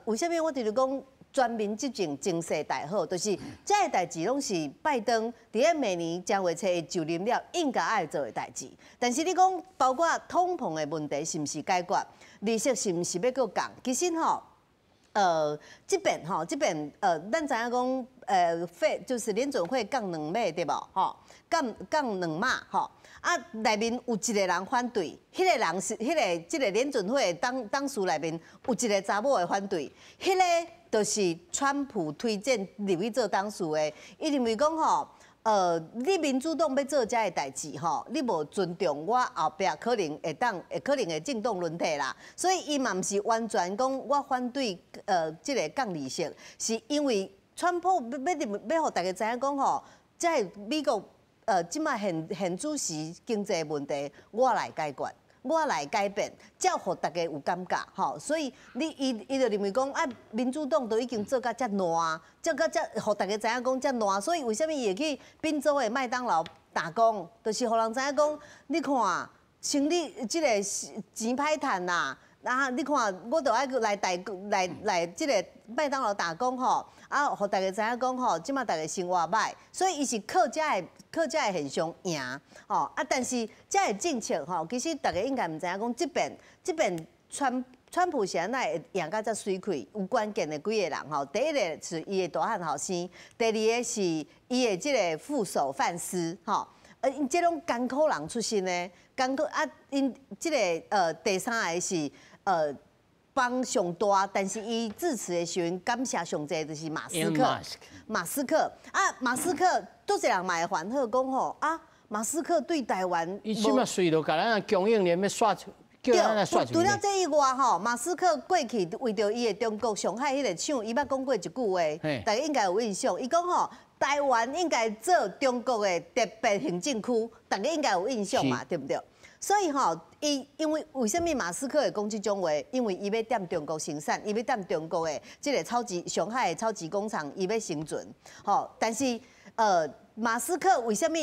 为什么我就是讲？全民执政经济大好，就是这个代志拢是拜登伫咧明年将会初就任了应该爱做的代志。但是你讲包括通膨的问题是毋是解决，利息是毋是要搁降？其实这边咱知影讲就是联准会降2码对无？降2码啊，内面有一个人反对，迄个人是这个联准会党事内面有一个查某会反对，迄个就是川普推荐入去做党事的，伊认为讲你民主党要做这个代志你无尊重我后壁可能会政党轮替啦，所以伊嘛毋是完全讲我反对这个降利息，是因为川普要互大家知影讲这美国即摆现主时经济问题，我来解决。我来改变，才互大家有感觉所以伊就认为讲民主党都已经做到遮烂，才互大家知影讲遮烂，所以为什么伊会去宾州的麦当劳打工？就是互人知影讲，你看生理即个钱歹趁啦，啊，你看我都爱来即个麦当劳打工啊，互大家知影讲即摆大家生活歹，所以伊是靠遮的现象赢但是遮的政策其实大家应该唔知影讲，这边川普是安那会赢到遮水溃，有关键的几个人第一个是伊的大汉后生，第二个是伊的即个副手范斯因这种艰苦人出身的，艰苦因即个第三个是帮上大，但是伊致辞的时阵感谢上济就是马斯克马斯克都这人嘛会烦恼讲马斯克对台湾，伊即马随着甲咱供应链要刷出，叫咱来刷出。除了这以外马斯克过去为着伊的中国上海迄个厂，伊捌讲过一句话，大家应该有印象。伊讲台湾应该做中国的特别行政区，大家应该有印象嘛，对不对？所以因为什么马斯克会讲这种话？因为伊要踮中国生产，伊要踮中国的这个上海的超级工厂，伊要生存。但是马斯克为什么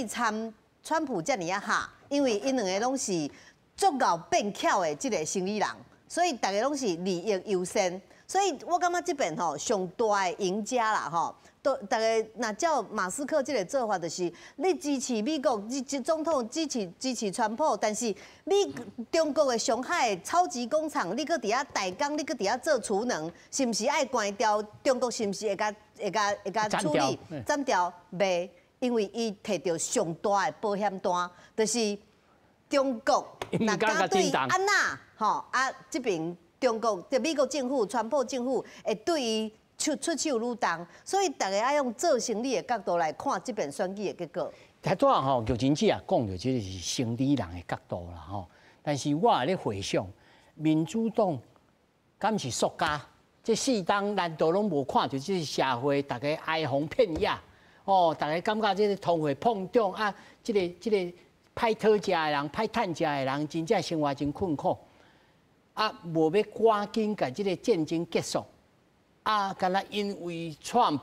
川普遮尔下？因为因两个拢是足够变巧的这个生意人，所以大家拢是利益优先。所以我感觉这边上大的赢家啦都大家那照马斯克这个做法，就是你支持美国总统支持川普，但是你中国的上海的超级工厂，你搁伫遐代工，你搁伫遐做储能，是毋是爱关掉？中国是毋是会甲处理斩掉？袂，因为伊摕到上大的保险单，就是中国那敢对安那这边中国美国政府、川普政府会对伊出手愈重，所以大家要用做生意的角度来看这边选举的结果。太多玉真姐讲到这个是生理人的角度啦但是我也咧回想，民主党敢是塑胶？这4党难道拢无看到这个社会大家哀鸿遍野大家感觉这个通货膨胀这个歹讨食的人、歹趁食的人，真正生活真困苦无要赶紧甲这个战争结束。敢若因为 Trump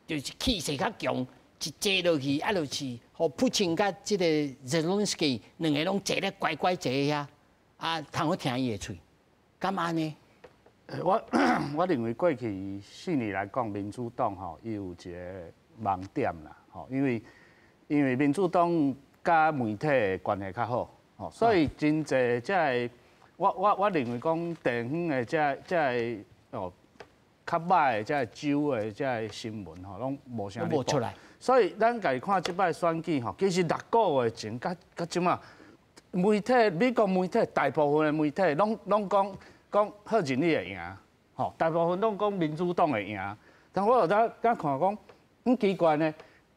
就是气势较强，一坐落去就是互普京甲这个 Zelensky 两个拢坐咧乖乖坐遐通好听伊的喙，敢安呢？我认为过去4年来讲，民主党伊有一个盲点啦因为民主党甲媒体的关系较好所以真侪这我认为讲地方的这较歹的这州的这新闻拢无啥出来，所以咱家看即摆选举其实6个月前甲即马媒国媒体大部分的媒体拢讲贺锦丽会赢，大部分拢讲民主党会赢，但我有当看讲，奇怪呢，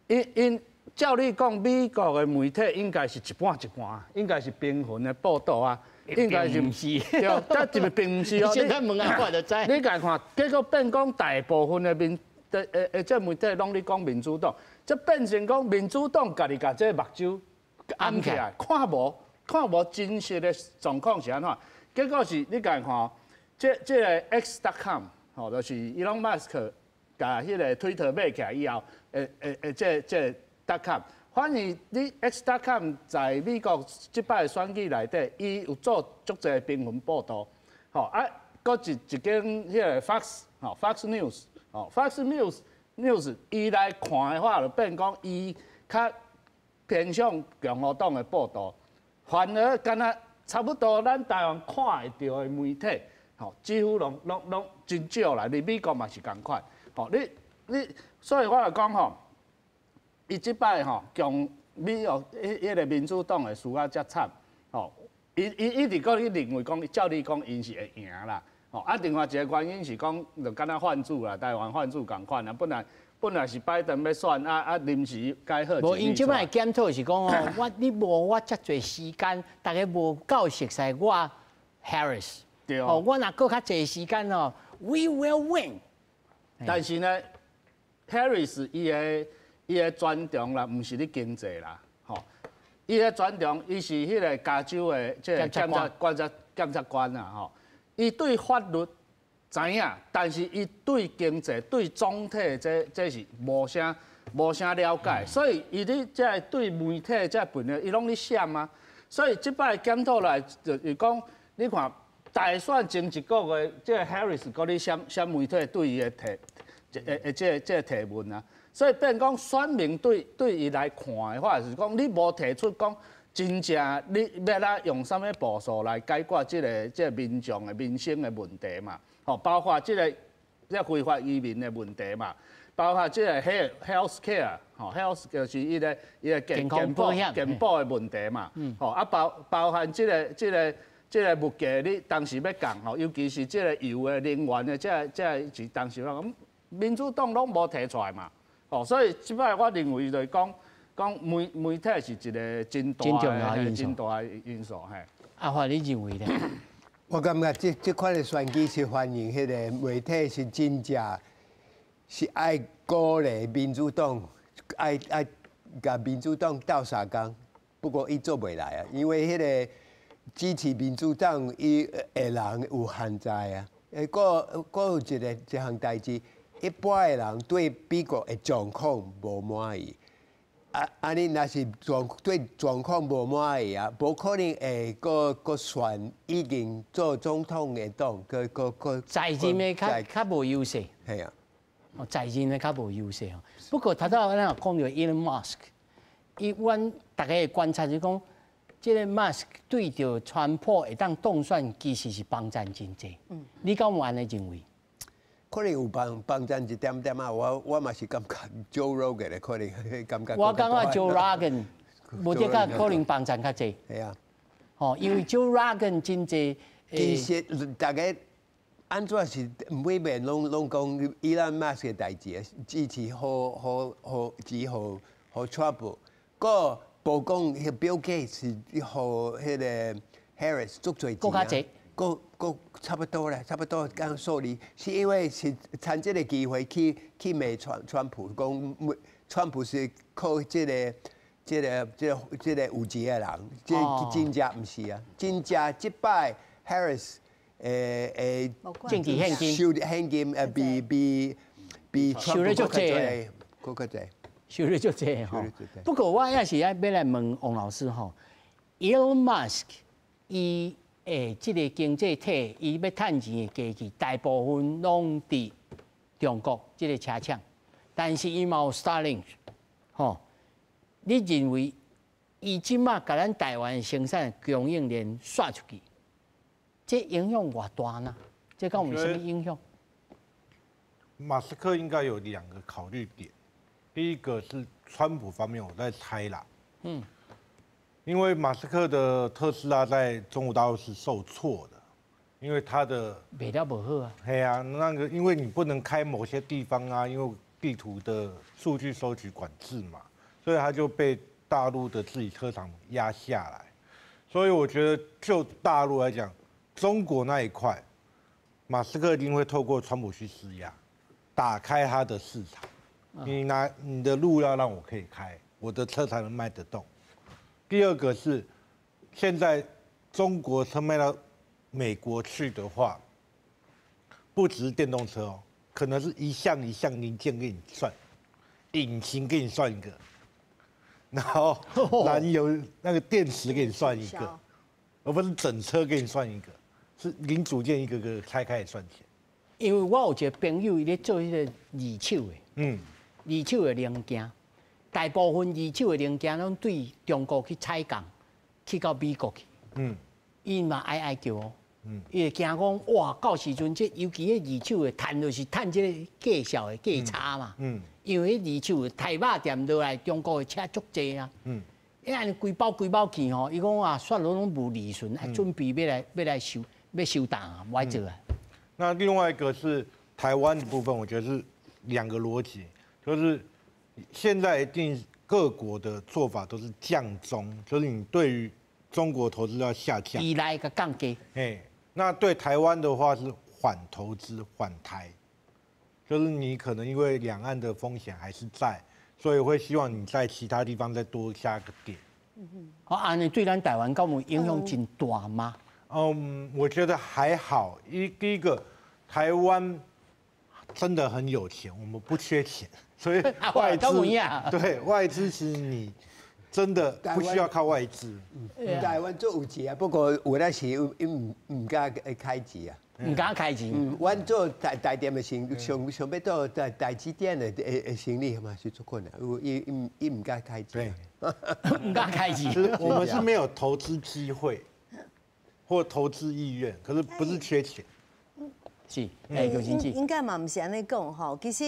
因照你讲，美国的媒体应该是一半一半，应该是平衡的报道应该是不是？对，但这个并不是现在问下我就知。你家看，结果变讲大部分的这媒体拢咧讲民主党，这变成讲民主党家己甲这目睭暗起来，看无真实的状况是安怎？结果是你家看，这个 X.com 就是 Elon Musk 甲迄个推特买起来以后，这 .com。反而你 X.com 在美国即摆的选举内底，伊有做足侪平衡报道，搁一间迄个 Fox News 伊来看的话，就变讲伊较偏向共和党的报道，反而敢若差不多咱台湾看会到的媒体，吼，几乎拢真少啦。你美国嘛是共款，吼，你，所以我来讲吼，伊即摆吼，强美国迄个民主党会输啊遮惨，吼，伊一直讲伊认为讲，照你讲，因是会赢啦，吼，啊，另外一个原因是讲，就敢若换主啦，台湾换主共款啊，本来是拜登要选，临时改好。无，因即摆检讨是讲哦，你无我遮侪时间，大家无够熟悉我 Harris。对。哦，我若搁较侪时间哦 ，We will win。但是呢 ，Harris 伊个专长啦，毋是咧经济啦，吼，伊个专长，伊是迄个加州的即个检察官啊，吼，伊对法律知影，但是伊对经济、对总体这是无啥了解，所以伊咧即个对媒体即份呢，伊拢咧闪啊。所以即摆检讨来就是讲，你看大选前一个月，即个 Harris 搁咧闪媒体对伊的即个提问啊。所以变讲选民对伊来看的话，是讲你无提出讲真正你要来用啥物步骤来解决即个民众的民生的问题嘛。吼，包括即个非法移民的问题嘛，包括即个 health care， 吼 health 就是伊个健保的问题嘛，吼啊包含即个物价，你当时要降吼，尤其是即个油的能源的，这是当时讲民主党拢无提出来嘛，吼，所以即摆我认为就是讲媒体是一个真大的因素，嘿。阿华，你认为呢？我感觉这款的选举是反映迄个媒体是真正是爱鼓励民主党，爱甲民主党斗相共。不过伊做袂来啊，因为迄个支持民主党伊的人有限制啊。搁有一项代志，一般的人对美国的状况无满意。你若是对状况无满意啊，无可能会搁选已经做总统的党，在任的较无优势。系啊，在任的较无优势哦。不过头仔咱讲到 Elon Musk， 阮大家的观察是讲，即个 Musk 对着川普会当当选，其实是帮战真济。你敢有安尼认为？可能有帮战一点点啊，我嘛是感觉 Joe Rogan 的可能感觉。我感觉 Joe Rogan 无得甲可能帮战较济。系啊，吼，因为 Joe Rogan 真济。其实大家安怎是每面拢讲Elon Musk 的代志，支持好 Trump， 个曝光迄Bill Gates 互迄个 Harris 足侪钱啊。个差不多啦，差不多刚说你，是因为是趁这个机会去骂川普，讲川普是靠这个有钱的人，这真正唔是啊，真正即摆 Harris 政治现金收现金比收了足济，够较济，收了足济吼。不过我也是要来问王老师吼 ，Elon Musk 伊。即个经济体，伊要趁钱的机器，大部分拢伫中国即个车厂，但是伊嘛有 Starlink， 吼，你认为伊即马甲咱台湾生产供应链刷出去，这影响偌大呢？这跟我们什么影响？马斯克应该有2个考虑点，第一个是川普方面，我在猜啦，因为马斯克的特斯拉在中国大陆是受挫的，因为它的卖了不好啊。嘿啊，那个因为你不能开某些地方啊，因为地图的数据收集管制嘛，所以它就被大陆的自己车厂压下来。所以我觉得就大陆来讲，中国那一块，马斯克一定会透过川普去施压，打开他的市场。你的路要让我可以开，我的车才能卖得动。第二个是，现在中国车卖到美国去的话，不只是电动车哦，可能是一项一项零件给你算，引擎给你算一个，然后燃油那个电池给你算一个，而不是整车给你算一个，是零组件一个个拆开来算钱。因为我有一个朋友，伊咧做迄个二手的，二手的零件。大部分二手的零件拢对中国去采购，去到美国去。伊嘛哀叫哦，伊会惊讲哇，到时阵这尤其迄二手的赚就是赚这个价销的价差嘛。因为迄二手的台肉店落来中国的车足济啊。伊安尼规包去吼，伊讲啊，算拢无利润，准备要来收档啊，不爱做啊。那另外一个是台湾的部分，我觉得是2个逻辑，就是现在一定各国的做法都是降中，就是你对于中国投资要下降，依赖个降低。那对台湾的话是缓投资缓台，就是你可能因为两岸的风险还是在，所以会希望你在其他地方再多下个点。安尼对咱台湾有冇影响真大吗？我觉得还好。第一个，台湾真的很有钱，我们不缺钱，所以外资对外资其实你真的不需要靠外资。台湾做有钱啊，不过有那时唔敢开钱啊。唔敢开钱。阮做大店的想要做台积电的生意嘛是做困难，伊唔敢开钱。唔敢开钱。我们是没有投资机会或投资意愿，可是不是缺钱。是，有经济。应该嘛，唔是安尼讲吼。其实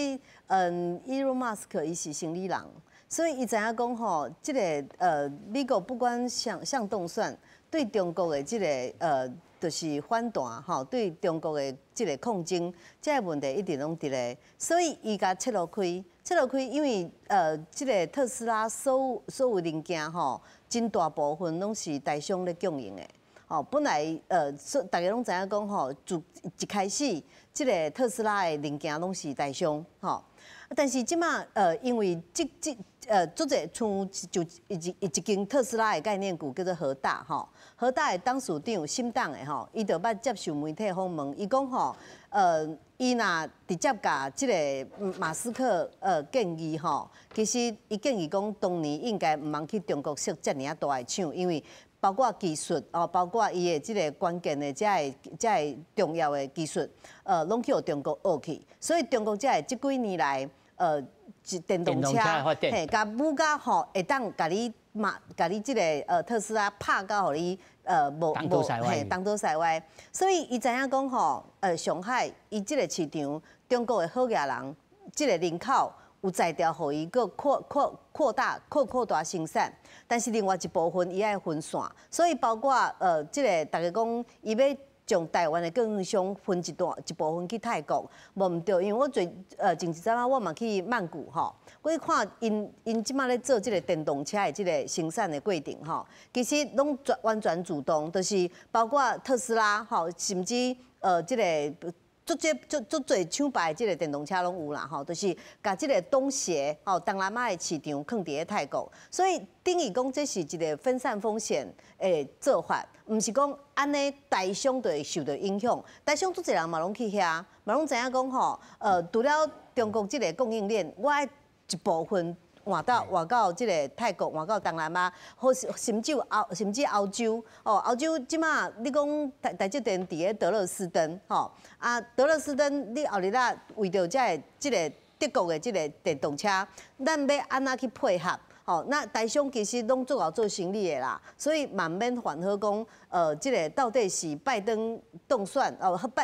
，Elon Musk 伊是生理人，所以伊知影讲吼，这个美国不管向动算对中国的这个就是反弹吼，对中国的这个抗争，这个问题一定拢伫咧。所以伊甲切落开，因为这个特斯拉所有零件吼，真大部分拢是台商咧供应的。本来大家拢知影讲吼，自一开始，即个特斯拉的零件拢是台商，吼。但是即马因为做者像就一间特斯拉的概念股叫做和大，吼，和大的董事长新党的吼，伊就捌接受媒体访问，伊讲吼，伊若直接甲即个马斯克建议吼，其实伊建议讲当年应该唔通去中国设遮尔啊大的厂，因为包括技术包括伊的即个关键的这重要的技术，拢去互中国学去，所以中国这即几年来，电动车，嘿，甲武甲吼，会当甲你即个特斯拉拍到，互你东倒西歪，所以伊知影讲吼，上海伊即个市场，中国的好野人，即个人口有才调，互伊个扩大生产。但是另外一部分伊爱分散，所以包括即个大家讲，伊要将台湾的供应商分一部分去泰国，无毋对，因为我前一阵仔我嘛去曼谷吼，我去看因即马咧做即个电动车的即个生产的过程吼，其实拢完全主动，就是包括特斯拉吼，甚至即个。足侪厂牌即个电动车拢有啦，吼，就是甲即个东协吼东南亚的市场放伫咧泰国，所以等于讲这是一个分散风险的做法，毋是讲安尼台商就会受到影响。台商足侪人嘛拢去遐，嘛拢知影讲吼，除了中国即个供应链，我爱一部分。换到即个泰国，换到东南亚，或甚至欧洲，欧洲即马你讲台积电伫咧德勒斯登，德勒斯登你后日仔为着即个德国的即个电动车，咱要安怎去配合？那台商其实拢做好做生意的啦，所以慢慢缓和讲，即个到底是拜登当选，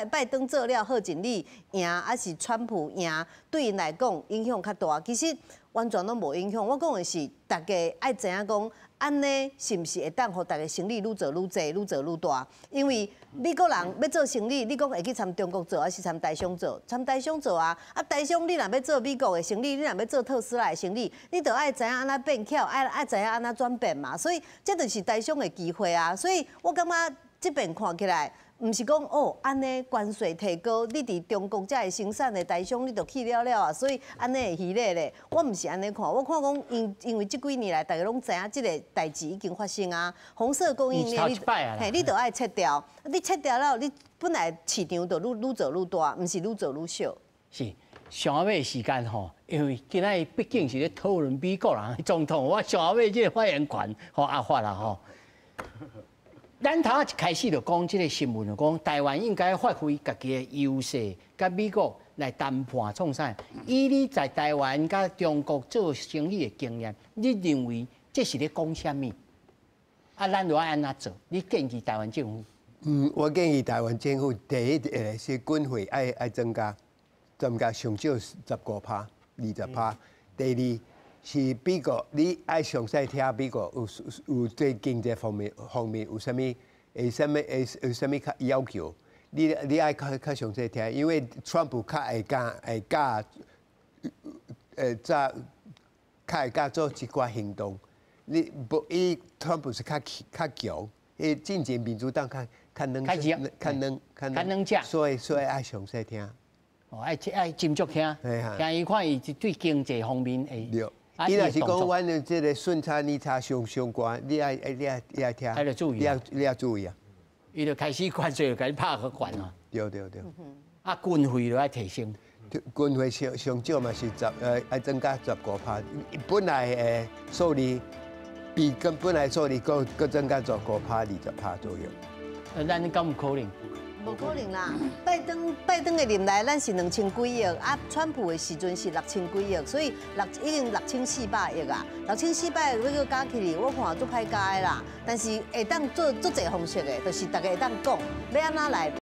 拜登做了贺锦丽赢，还是川普赢？对因来讲影响较大，其实。完全都无影响。我讲的是，大家爱知影讲，安尼是毋是会当互大家生意愈做愈济、愈做愈大？因为美国人要做生意，你讲会去参中国做，还是参台商做？参台商做啊！啊，台商你若要做美国的生意，你若要做特斯拉的生意，你就爱知影安怎变巧，爱知影安怎转变嘛。所以这就是台商的机会啊！所以我感觉这边看起来。毋是讲安尼关税提高，你伫中国才会生产的台商，你就去了啊，所以安尼会稀咧咧。我毋是安尼看，我看讲因为这几年来，大家拢知影即个代志已经发生啊。红色供应链，你就爱切掉，你切掉了，你本来市场就愈做愈大，毋是愈做愈小。是上下尾时间吼，因为今仔毕竟是咧讨论美国人总统，我上下尾即个发言权阿发啦吼。咱头一开始就讲即个新闻，就讲台湾应该发挥家己的优势，甲美国来谈判创啥？以你在台湾甲中国做生意的经验，你认为这是咧讲啥物？咱就要安怎做？你建议台湾政府？我建议台湾政府第一是军费爱增加上少15%、20%。第二是美国，你爱详细听美国有对经济方面有啥物要求，你爱较详细听，因为川普较会教较会教做一寡行动。伊川普是较强，进前民主党较软只，所以爱详细听。哦，爱斟酌听，听伊看伊对经济方面会。伊若是讲阮的这个顺差逆差相关，你爱听，爱注意，你要注意啊。伊就开始关税就开始拍个关啊。对。啊，军费就要提升。军费上少嘛是爱增加15%，本来数字比本来数字搁增加15%、20%左右。咱敢有可能？无可能啦！拜登的任内，咱是2000几亿，啊，川普的时阵是6000几亿，所以已经6400亿啊，6400亿要加起来，我看做歹加的啦。但是会当做足侪方式的，就是大家会当讲要安怎来。